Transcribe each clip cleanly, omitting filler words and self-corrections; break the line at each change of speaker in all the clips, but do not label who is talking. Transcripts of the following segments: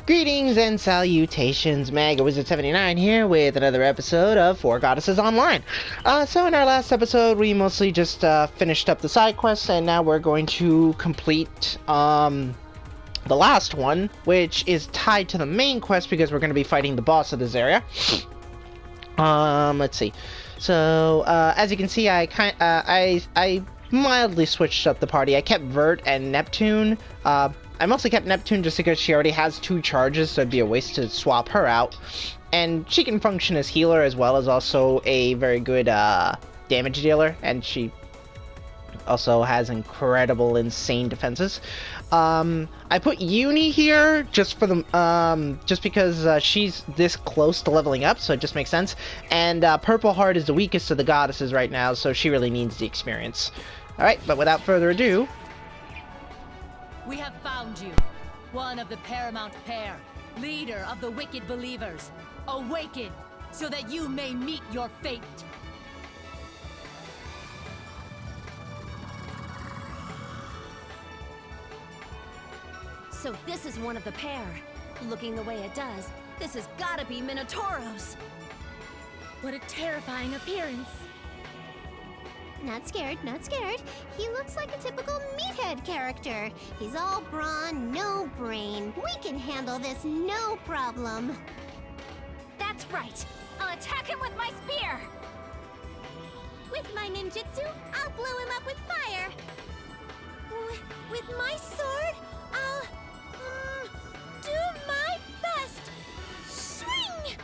Greetings and salutations, MegaWizard79 here with another episode of Four Goddesses Online. So in our last episode, we mostly just finished up the side quests, and now we're going to complete the last one, which is tied to the main quest because we're going to be fighting the boss of this area. Let's see. So as you can see, I mildly switched up the party. I kept Vert and Neptune. I mostly kept Neptune just because she already has 2 charges, so it'd be a waste to swap her out. And she can function as healer as well as also a very good damage dealer, and she also has incredible, insane defenses. I put Uni here just for the just because she's this close to leveling up, so it just makes sense. And Purple Heart is the weakest of the goddesses right now, so she really needs the experience. All right, but without further ado.
We have found you, one of the paramount pair, leader of the wicked believers. Awaken, so that you may meet your fate.
So this is one of the pair. Looking the way it does, this has gotta be Minotauros.
What a terrifying appearance.
Not scared, not scared. He looks like a typical meathead character. He's all brawn, no brain. We can handle this no problem.
That's right. I'll attack him with my spear.
With my ninjutsu, I'll blow him up with fire. With my sword, I'll do my best. Swing!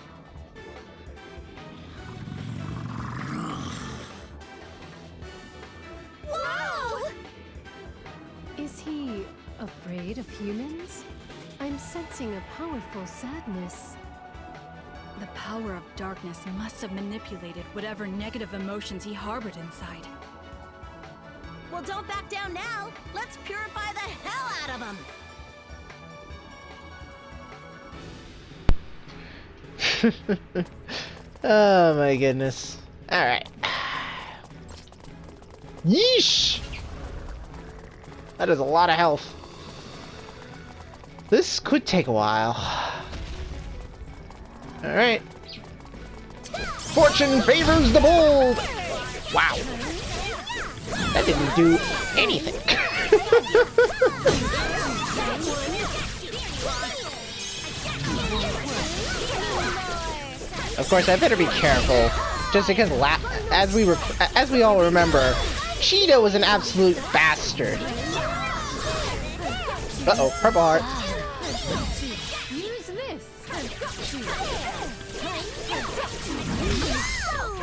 Whoa!
Is he afraid of humans? I'm sensing a powerful sadness.
The power of darkness must have manipulated whatever negative emotions he harbored inside.
Well, don't back down now. Let's purify the hell out of him.
Oh my goodness. Alright. Yeesh! That is a lot of health. This could take a while. Alright. Fortune favors the bold! Wow. That didn't do anything. Of course, I better be careful, just because as we all remember, Cheetah was an absolute bastard. Uh-oh, Purple Heart.
Use this.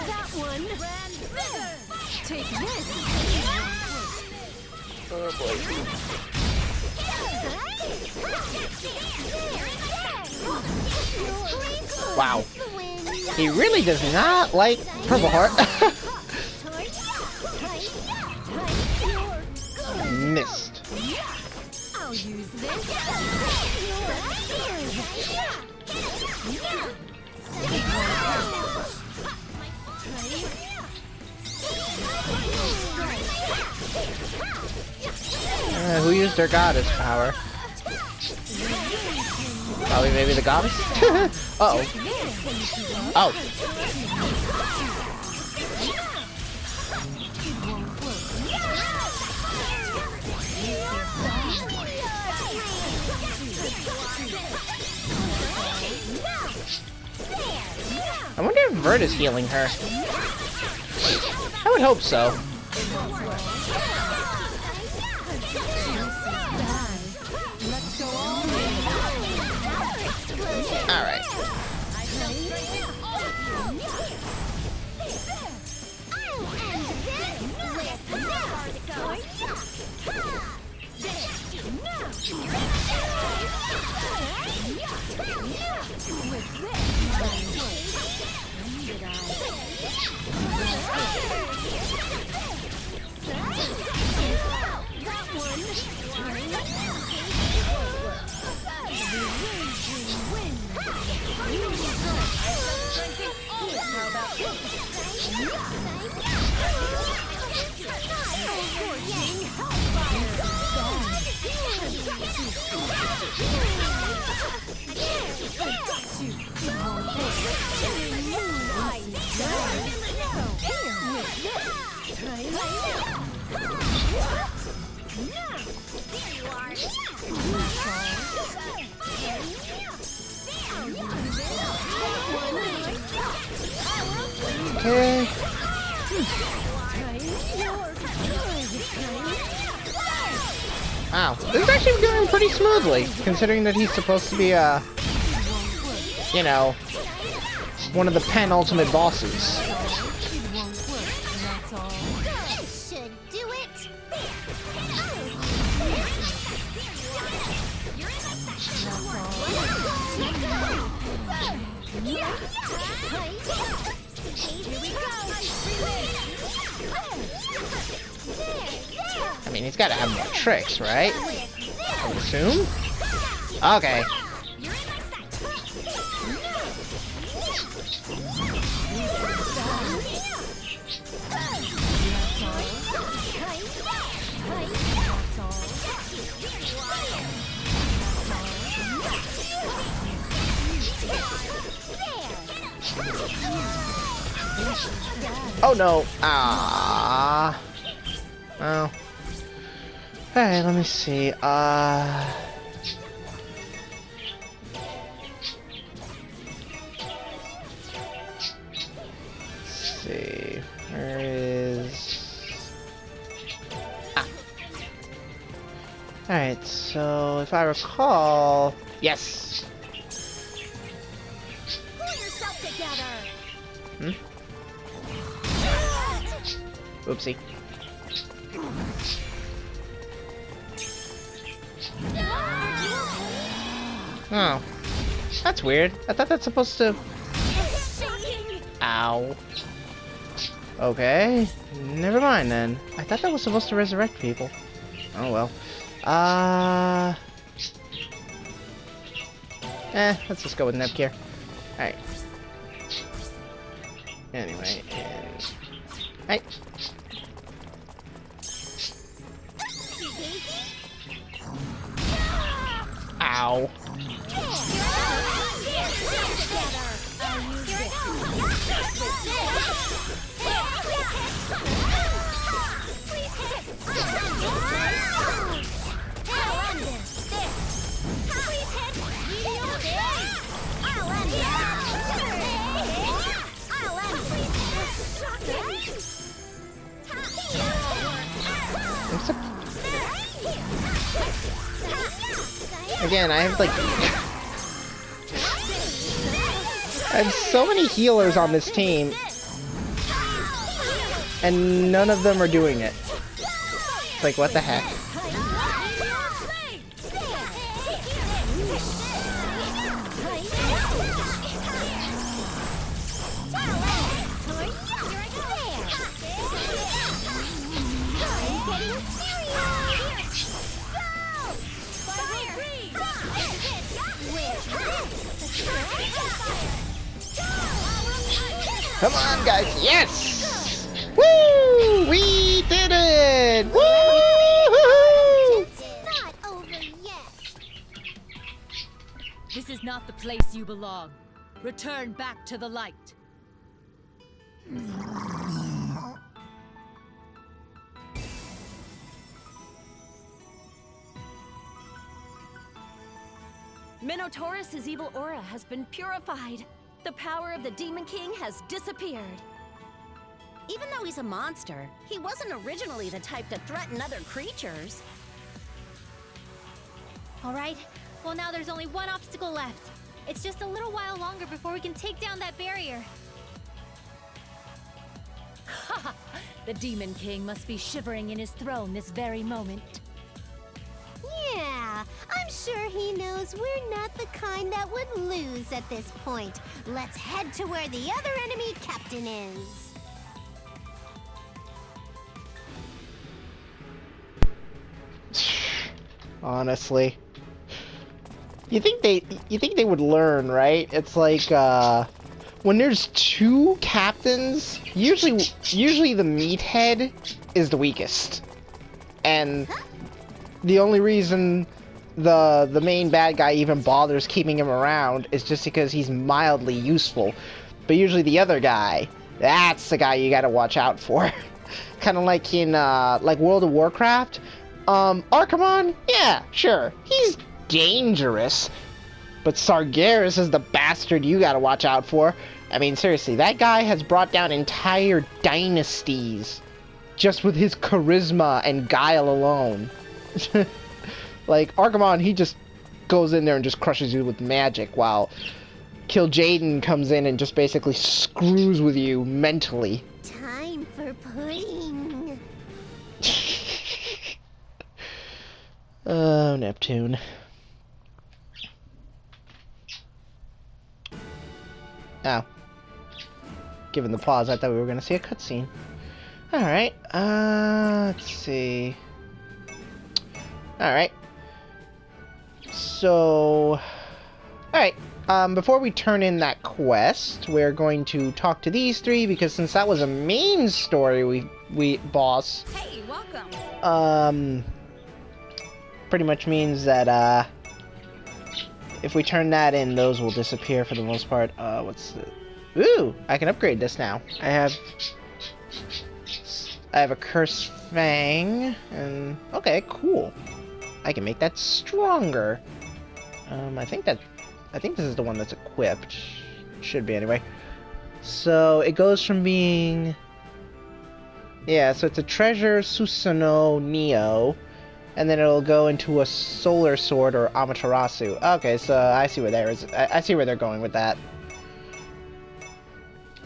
That one.
Take this.
Oh boy. Wow. He really does not like Purple Heart. Missed.
I'll use this.
Who used their goddess power? Probably maybe the goddess? Uh-oh. Oh. I wonder if Vert is healing her. I would hope so. Alright. Wow, this is actually going pretty smoothly, considering that he's supposed to be, you know, one of the penultimate bosses.
This should do it.
I mean, he's got to have more tricks, right? I would assume. Okay. Oh no. Ah. Well. Alright, let me see. Let's see. Where is... Ah. Alright, so if I recall... Yes!
Pull yourself together.
Oopsie. Oh. That's weird. I thought that's supposed to... Ow. Okay. Never mind then. I thought that was supposed to resurrect people. Oh well. Let's just go with Nebkir. Alright. Anyway, and... Right. Ow. Again, I have like... I have so many healers on this team. And none of them are doing it. It's like, what the heck? Come on, guys! Yes! Woo! We did it! Woo!
It's not over yet.
This is not the place you belong. Return back to the light.
Minotaurus' evil aura has been purified. The power of the Demon King has disappeared. Even though he's a monster, he wasn't originally the type to threaten other creatures.
All right. Well, now there's only one obstacle left. It's just a little while longer before we can take down that barrier.
The Demon King must be shivering in his throne this very moment.
Yeah, I'm sure he knows we're not the kind that would lose at this point. Let's head to where the other enemy captain is.
Honestly. You think they would learn, right? It's like, when there's two captains, usually the meathead is the weakest. And the only reason the main bad guy even bothers keeping him around is just because he's mildly useful. But usually the other guy, that's the guy you gotta watch out for. Kind of like in, like World of Warcraft. Archimon? Yeah, sure. He's dangerous. But Sargeras is the bastard you gotta watch out for. I mean, seriously, that guy has brought down entire dynasties just with his charisma and guile alone. Like, Argamon, he just goes in there and just crushes you with magic, while Kill Jaden comes in and just basically screws with you mentally.
Time for pudding.
Oh, Neptune. Oh. Given the pause, I thought we were going to see a cutscene. Alright, let's see. Alright. So... Alright, before we turn in that quest, we're going to talk to these three, because since that was a main story boss...
Hey, welcome!
Pretty much means that, if we turn that in, those will disappear for the most part. What's the... Ooh! I can upgrade this now. I have a Cursed Fang, and... Okay, cool. I can make that stronger. I think this is the one that's equipped. Should be, anyway. So, it goes from being... Yeah, so it's a Treasure Susanoo Neo, and then it'll go into a Solar Sword or Amaterasu. Okay, so I see where I see where they're going with that.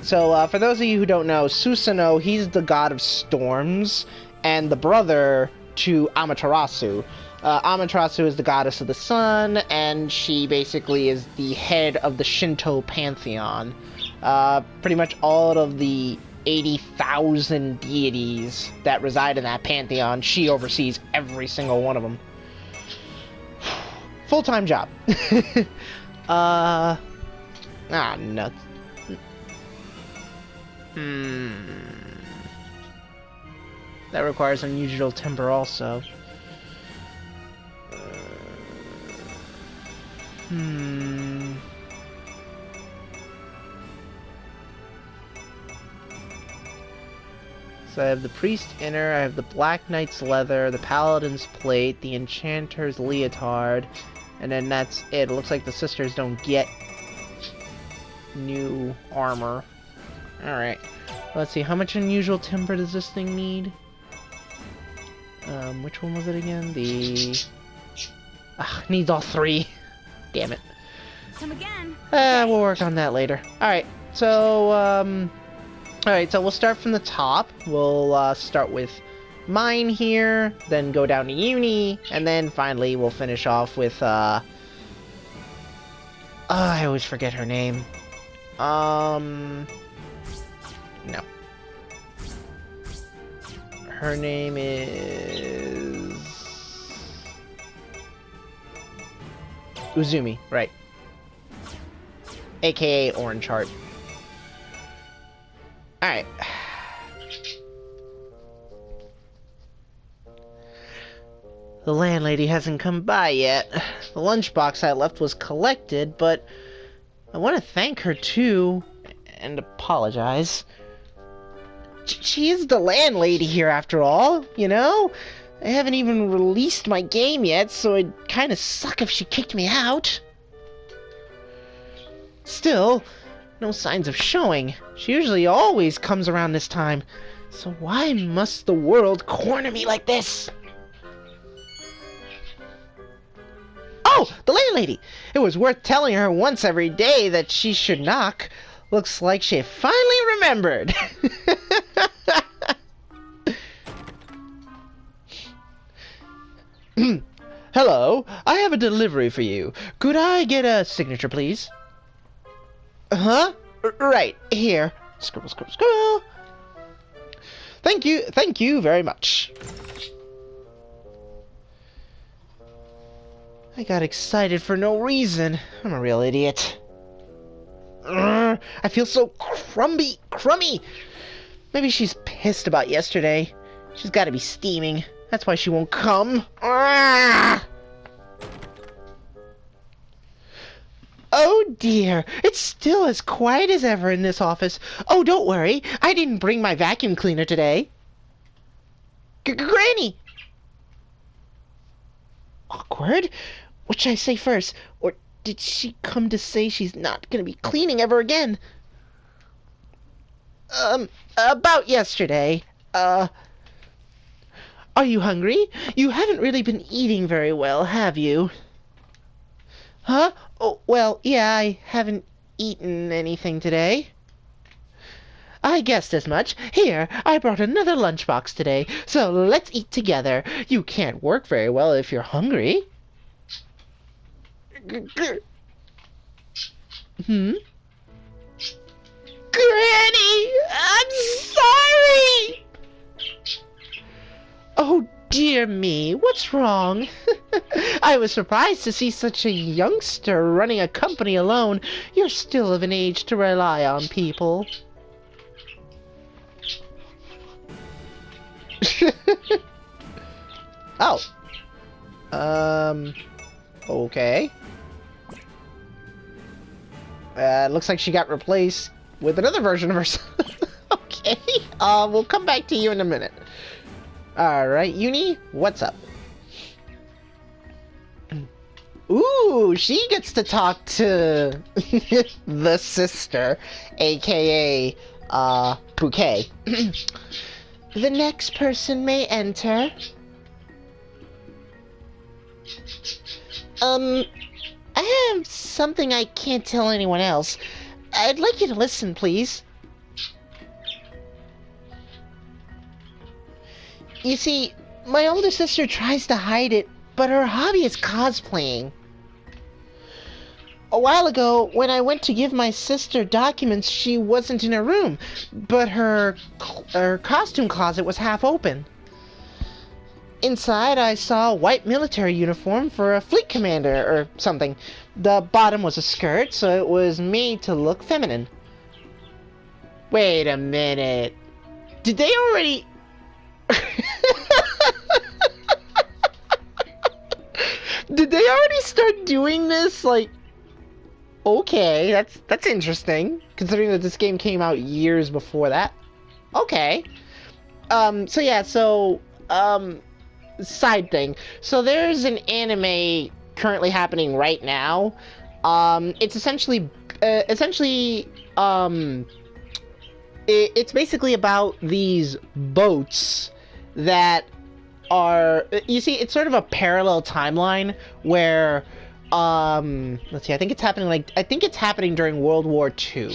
So, for those of you who don't know, Susanoo, he's the god of storms, and the brother to Amaterasu. Amaterasu is the goddess of the sun, and she basically is the head of the Shinto pantheon. Pretty much all of the 80,000 deities that reside in that pantheon, she oversees every single one of them. Full-time job. No. That requires unusual timber also. So I have the Priest Inner, I have the Black Knight's Leather, the Paladin's Plate, the Enchanter's Leotard, and then that's it. It looks like the sisters don't get new armor. Alright. Let's see, how much unusual timber does this thing need? Which one was it again? Needs all three. Damn it.
Come again.
We'll work on that later. Alright, so, we'll start from the top. We'll, start with mine here, then go down to Uni, and then finally we'll finish off with, I always forget her name. No. Her name is... Uzumi, right. AKA Orange Heart. Alright. The landlady hasn't come by yet. The lunchbox I left was collected, but I want to thank her too, and apologize. She is the landlady here after all, you know? I haven't even released my game yet, so it'd kinda suck if she kicked me out. Still, no signs of showing. She usually always comes around this time. So why must the world corner me like this? Oh, the landlady! It was worth telling her once every day that she should knock. Looks like she finally remembered. Hello, I have a delivery for you. Could I get a signature, please? Huh? Right, here. Scribble, scribble, scribble. Thank you very much. I got excited for no reason. I'm a real idiot. I feel so crummy. Maybe she's pissed about yesterday. She's got to be steaming. That's why she won't come. Oh dear, it's still as quiet as ever in this office. Oh, don't worry, I didn't bring my vacuum cleaner today. Granny! Awkward? What should I say first? Or did she come to say she's not gonna be cleaning ever again? About yesterday. Are you hungry? You haven't really been eating very well, have you? Huh? Oh, well, yeah, I haven't eaten anything today. I guessed as much. Here, I brought another lunchbox today, so let's eat together. You can't work very well if you're hungry. Hmm? Granny! I'm sorry! Oh, dear me, what's wrong? I was surprised to see such a youngster running a company alone. You're still of an age to rely on people. Oh. Okay. Looks like she got replaced with another version of herself. Okay. We'll come back to you in a minute. Alright, Uni, what's up? Ooh, she gets to talk to the sister, aka, Bouquet. The next person may enter. I have something I can't tell anyone else. I'd like you to listen, please. You see, my older sister tries to hide it, but her hobby is cosplaying. A while ago, when I went to give my sister documents, she wasn't in her room, but her costume closet was half open. Inside, I saw a white military uniform for a fleet commander or something. The bottom was a skirt, so it was made to look feminine. Wait a minute. Did they already... Did they already start doing this? Like, okay, that's interesting, considering that this game came out years before that. Okay. So yeah, side thing. So there's an anime currently happening right now. It's essentially, it's basically about these boats that are, you see, it's sort of a parallel timeline where, let's see, I think it's happening during World War II,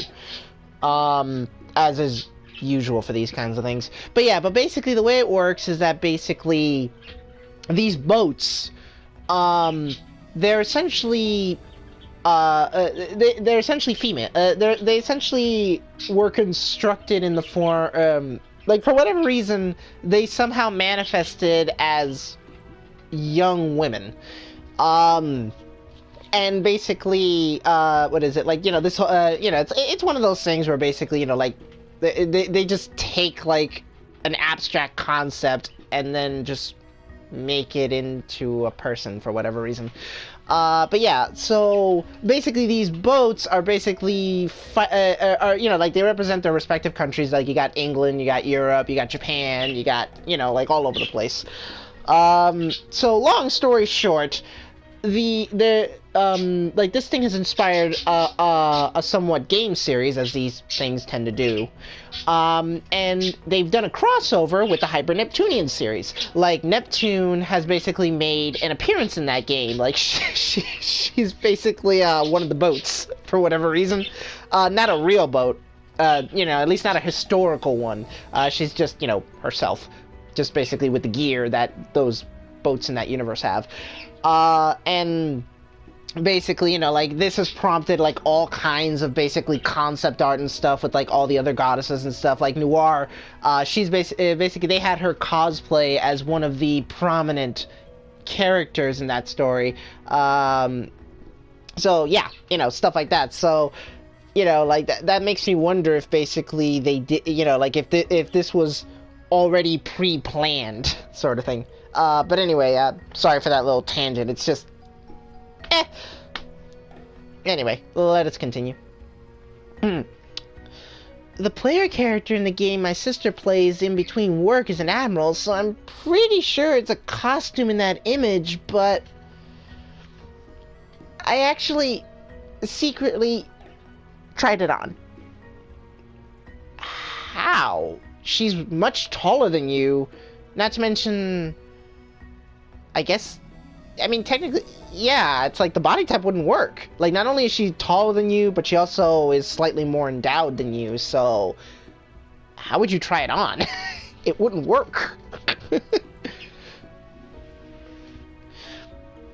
as is usual for these kinds of things. But yeah, but basically the way it works is that basically these boats, they're essentially, they're essentially female. They essentially were constructed in the form, like, for whatever reason, they somehow manifested as young women. And basically, what is it? Like, you know, this, you know, it's one of those things where basically, you know, like, they just take, like, an abstract concept and then just make it into a person for whatever reason. But yeah, so basically these boats are basically, you know, like, they represent their respective countries. Like, you got England, you got Europe, you got Japan, you got, you know, like, all over the place. So long story short, like, this thing has inspired a somewhat game series, as these things tend to do. And they've done a crossover with the Hyper Neptunian series. Like, Neptune has basically made an appearance in that game. Like, she's basically one of the boats, for whatever reason. Not a real boat, you know, at least not a historical one. She's just, you know, herself. Just basically with the gear that those boats in that universe have. And basically, you know, like, this has prompted, like, all kinds of basically concept art and stuff with, like, all the other goddesses and stuff. Like, Noir, she's basically, they had her cosplay as one of the prominent characters in that story. So, yeah, you know, stuff like that. So, you know, like, that makes me wonder if basically they did, you know, like, if this was already pre-planned, sort of thing. But anyway, sorry for that little tangent. It's just, Anyway, let us continue. The player character in the game my sister plays in between work is an admiral, so I'm pretty sure it's a costume in that image, but I actually secretly tried it on. How? She's much taller than you, Not to mention, I guess, I mean, technically, yeah, it's like the body type wouldn't work. Like, not only is she taller than you, but she also is slightly more endowed than you, so how would you try it on? It wouldn't work.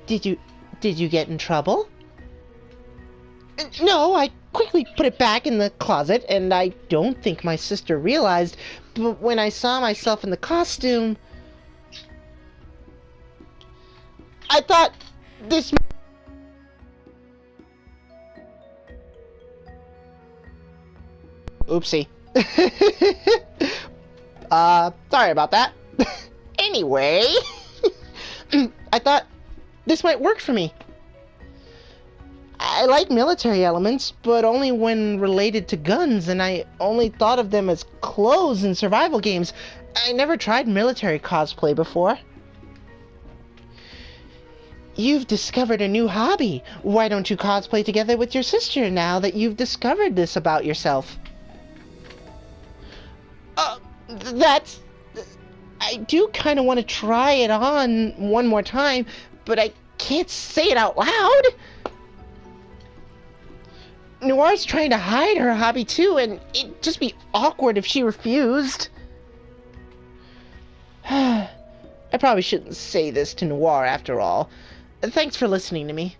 Did you get in trouble? No, I quickly put it back in the closet, and I don't think my sister realized, but when I saw myself in the costume, I thought this... Oopsie. Sorry about that. Anyway, I thought this might work for me. I like military elements, but only when related to guns, and I only thought of them as clothes in survival games. I never tried military cosplay before. You've discovered a new hobby. Why don't you cosplay together with your sister now that you've discovered this about yourself? That's... I do kind of want to try it on one more time, but I can't say it out loud. Noir's trying to hide her hobby too, and it'd just be awkward if she refused. I probably shouldn't say this to Noir after all. Thanks for listening to me.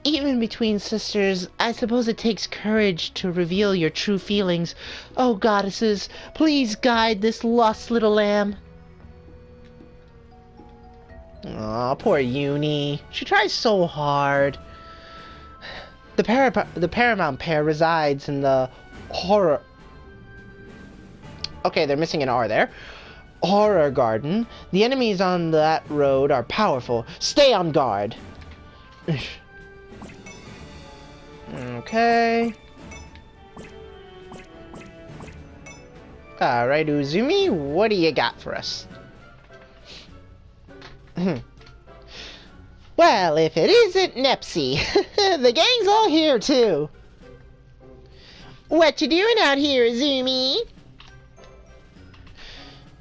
Even between sisters, I suppose it takes courage to reveal your true feelings. Oh, goddesses, please guide this lost little lamb. Aw, poor Uni. She tries so hard. The Paramount pair resides in the horror... Okay, they're missing an R there. Horror Garden. The enemies on that road are powerful. Stay on guard. Okay. Alright, Uzumi, what do you got for us? Well, if it isn't Nepsi, the gang's all here too. What you doing out here, Uzumi?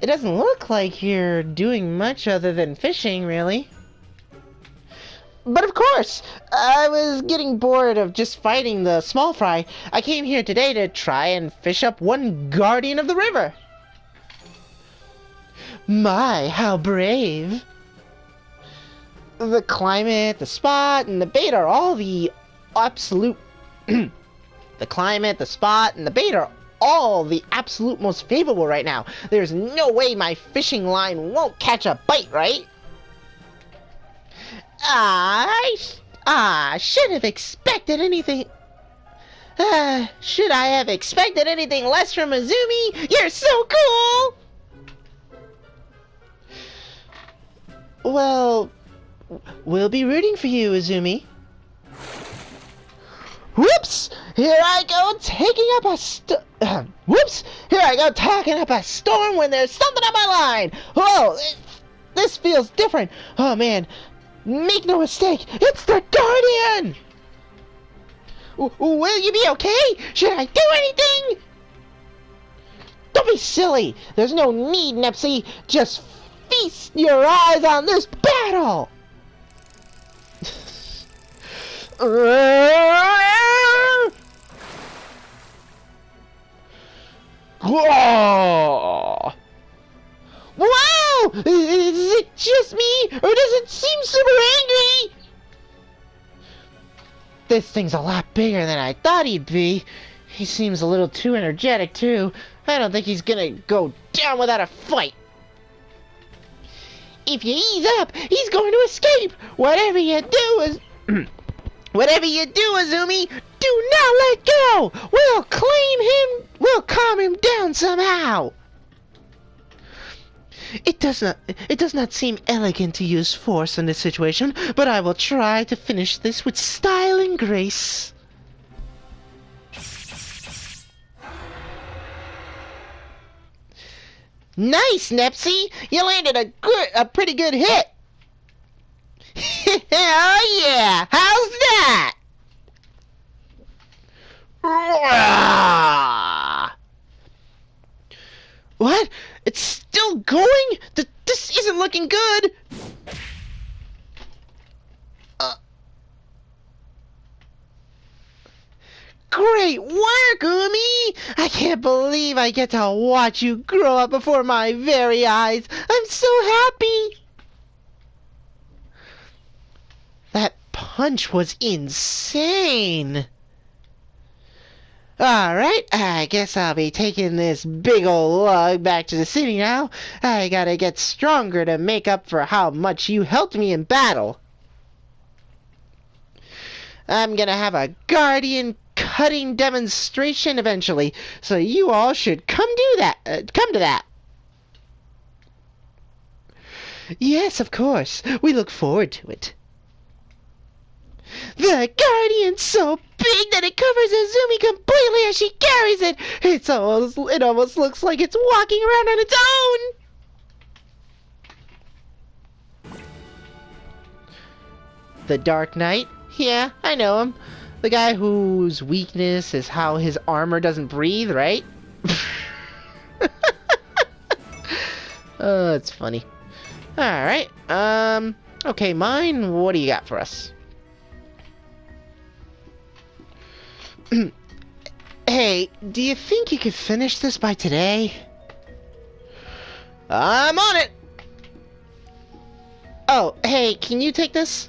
It doesn't look like you're doing much other than fishing, really. But of course, I was getting bored of just fighting the small fry. I came here today to try and fish up one guardian of the river. My, how brave. The climate, the spot, and the bait are all the absolute... The climate, the spot, and the bait are all the absolute most favorable right now. There's no way my fishing line won't catch a bite, right? Should have expected anything... should I have expected anything less from Azumi? You're so cool! Well... we'll be rooting for you, Azumi. Whoops! Here I go taking up a whoops! Here I go talking up a storm when there's something on my line! Whoa! This feels different! Oh man! Make no mistake! It's the Guardian! Will you be okay? Should I do anything? Don't be silly! There's no need, Nepsi! Just feast your eyes on this battle! Whoa! Wow! Is it just me, or does it seem super angry? This thing's a lot bigger than I thought he'd be. He seems a little too energetic, too. I don't think he's gonna go down without a fight. If you ease up, he's going to escape. Whatever you do is... Whatever you do, Azumi, do not let go! We'll claim him... We'll calm him down somehow! It does not seem elegant to use force in this situation, but I will try to finish this with style and grace. Nice, Nepsi! You landed a pretty good hit! Oh yeah! How's that? What? Great work, Umi! I can't believe I get to watch you grow up before my very eyes. I'm so happy! That punch was insane! Alright, I guess I'll be taking this big ol' lug back to the city now. I gotta get stronger to make up for how much you helped me in battle. I'm gonna have a guardian cutting demonstration eventually, so you all should come to that. Yes, of course. We look forward to it. The Guardian's so big that it covers Azumi completely as she carries it. It almost looks like it's walking around on its own. The Dark Knight? Yeah, I know him. The guy whose weakness is how his armor doesn't breathe, right? Oh, it's funny. Alright, okay, mine, what do you got for us? Hey, do you think you could finish this by today? I'm on it! Oh, hey, can you take this?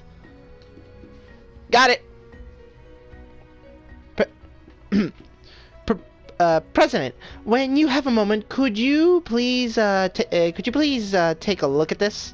Got it! President, when you have a moment, could you please, take a look at this?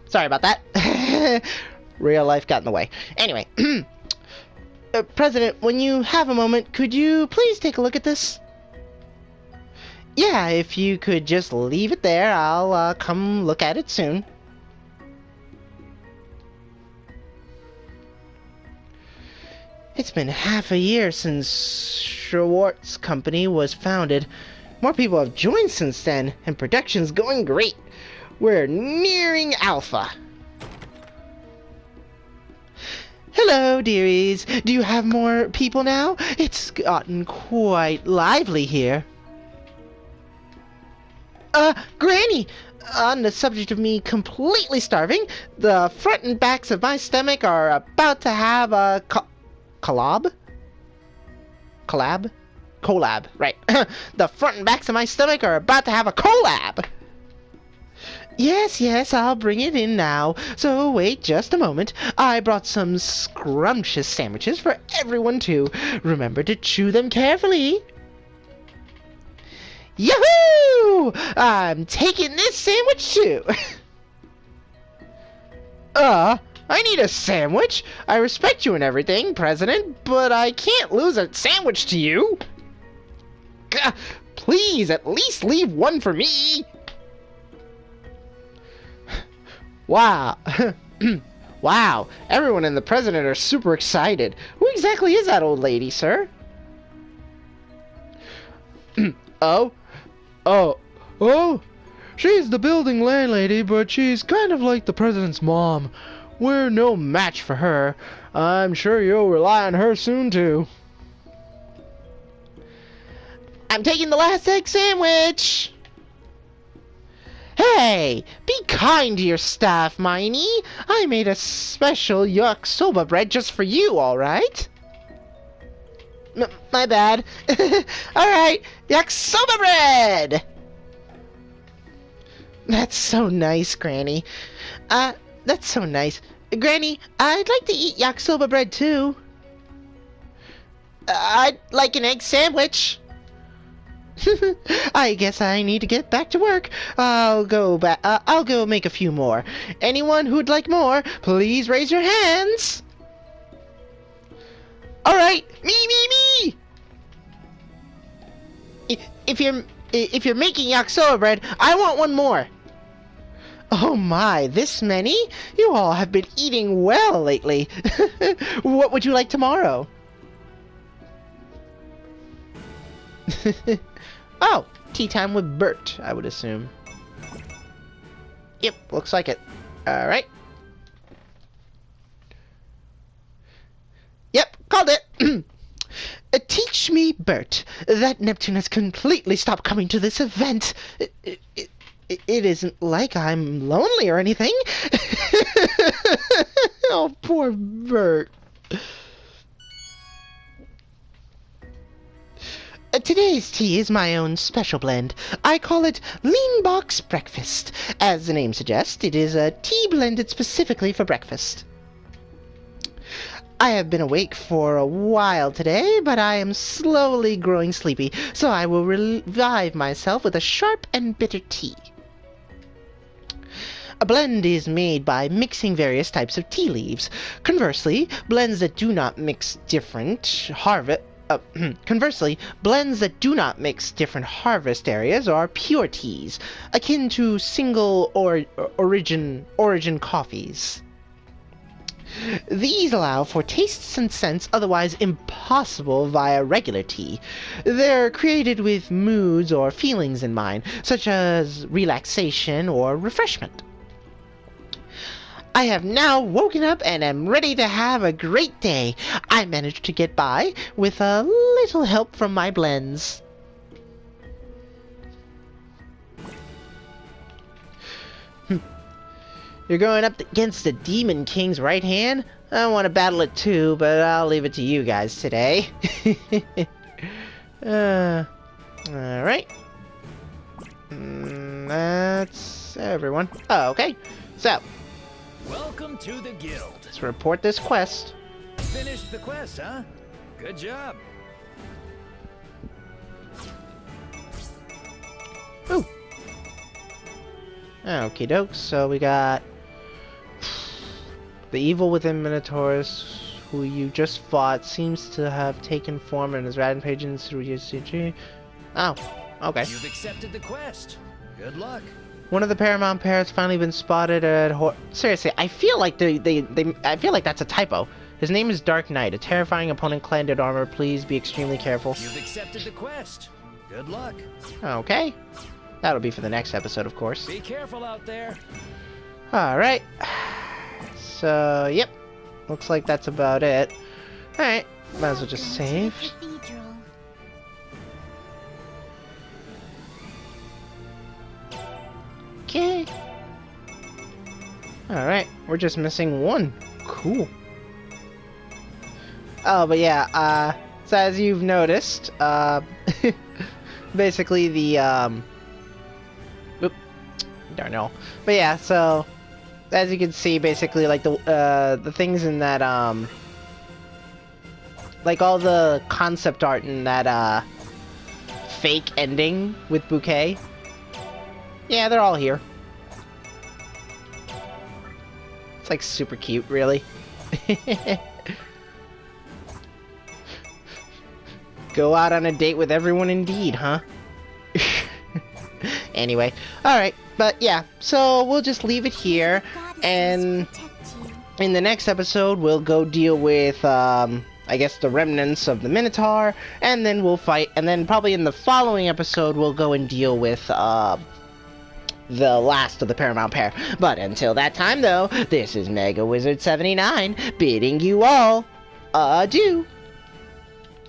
Sorry about that. Real life got in the way. Anyway, President, when you have a moment, could you please take a look at this? Yeah, if you could just leave it there, I'll come look at it soon. It's been half a year since Schwartz Company was founded. More people have joined since then, and production's going great. We're nearing Alpha. Hello, dearies. Do you have more people now? It's gotten quite lively here. Granny! On the subject of me completely starving, the front and backs of my stomach are about to have a collab? Collab, right. The front and backs of my stomach are about to have a collab! Yes, I'll bring it in now. So wait just a moment. I brought some scrumptious sandwiches for everyone too. Remember to chew them carefully. Yahoo! I'm taking this sandwich too. I need a sandwich. I respect you and everything, President, but I can't lose a sandwich to you. Please, at least leave one for me. Wow. Wow, everyone and the president are super excited. Who exactly is that old lady, sir? Oh, she's the building landlady, but she's kind of like the president's mom. We're no match for her. I'm sure you'll rely on her soon, too. I'm taking the last egg sandwich! Hey, be kind to your staff, Miney. I made a special yakisoba bread just for you, alright? My bad. Alright, yakisoba bread! That's so nice, Granny. That's so nice. Granny, I'd like to eat yakisoba bread too. I'd like an egg sandwich. I guess I need to get back to work. I'll go back. I'll go make a few more. Anyone who'd like more, please raise your hands. All right, me. If you're making yakisoba bread, I want one more. Oh my, this many? You all have been eating well lately. What would you like tomorrow? Oh, tea time with Bert, I would assume. Yep, looks like it. Alright. Yep, called it! Teach me, Bert, that Neptune has completely stopped coming to this event. It isn't like I'm lonely or anything. Oh, poor Bert. Today's tea is my own special blend. I call it Lean Box Breakfast. As the name suggests, it is a tea blended specifically for breakfast. I have been awake for a while today, but I am slowly growing sleepy, so I will revive myself with a sharp and bitter tea. A blend is made by mixing various types of tea leaves. Conversely, blends that do not mix different harvest areas are pure teas, akin to single origin coffees. These allow for tastes and scents otherwise impossible via regular tea. They're created with moods or feelings in mind, such as relaxation or refreshment. I have now woken up and am ready to have a great day. I managed to get by with a little help from my blends. You're going up against the Demon King's right hand? I want to battle it too, but I'll leave it to you guys today. Alright. That's everyone. Oh, okay. So,
welcome to the guild.
Let's report this quest.
Finished the quest, huh? Good job.
Ooh. Okie doke, so we got the evil within Minotaurus, who you just fought, seems to have taken form in his rampages through UCG. Oh, okay.
You've accepted the quest. Good luck.
One of the Paramount pair has finally been spotted at seriously, I feel like I feel like that's a typo. His name is Dark Knight, a terrifying opponent clad in armor. Please be extremely careful.
You've accepted the quest. Good luck.
Okay. That'll be for the next episode, of course.
Be careful out there.
Alright. So, yep. Looks like that's about it. Alright. Might as well just save. Okay. Alright. We're just missing one. Cool. Oh, but yeah, so as you've noticed, basically the, oop, darn no. But yeah, so, as you can see, basically, like, the things in that, like, all the concept art in that, fake ending with Bouquet, yeah, they're all here. It's, like, super cute, really. Go out on a date with everyone indeed, huh? Anyway, alright, but yeah, so we'll just leave it here, and in the next episode we'll go deal with, I guess the remnants of the Minotaur, and then we'll fight, and then probably in the following episode we'll go and deal with, the last of the Paramount pair. But until that time though, this is Mega Wizard 79, bidding you all adieu.